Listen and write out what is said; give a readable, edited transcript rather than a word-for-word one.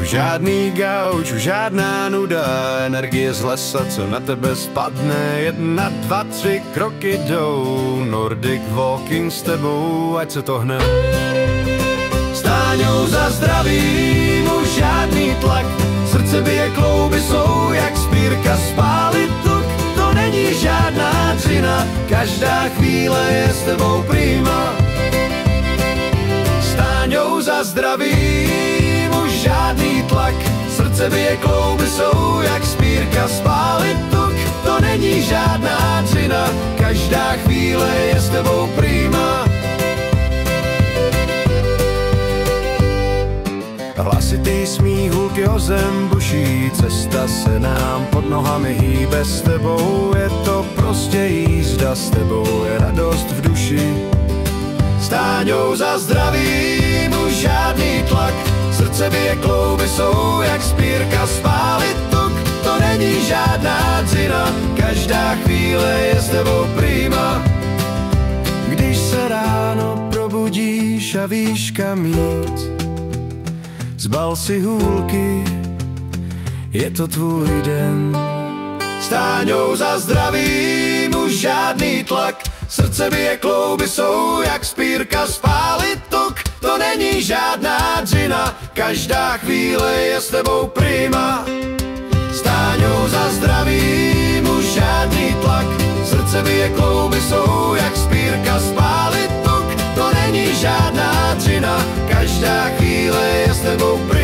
žádný gauč, už žádná nuda, energie z lesa, co na tebe spadne. 1, 2, 3 kroky jdou, Nordic walking s tebou, ať se to hne. Stáňou za zdravím, už žádný tlak, srdce bije, klouby jsou jak spírka, spálit tuk, to není žádná dřina, každá chvíle je s tebou prima. Stáňou za zdravím, už žádný tlak, srdce bije, klouby jsou jak spírka, spálit tuk, to není žádná dřina, každá chvíle je s tebou prima. Hlasitý smích, hůlky o zem buší, cesta se nám pod nohami hýbe, s tebou je to prostě jízda, s tebou je radost v duši. Stáňou za zdravím, už žádný tlak, srdce bije, klouby jsou jak spírka, spálit tuk, to není žádná dřina, každá chvíle je s tebou prima. Když se ráno probudíš a víš kam jít, zbal si hůlky, je to tvůj den. Stáňou za zdravím, už žádný tlak, srdce bije, klouby jsou jak spírka, spálit tuk, to není žádná dřina, každá chvíle je s tebou prima. Stáňou za zdravím, už žádný tlak, srdce bije, klouby jsou jak spírka, spálit tuk, to není žádná dřina, každá chvíle je s tebou prima.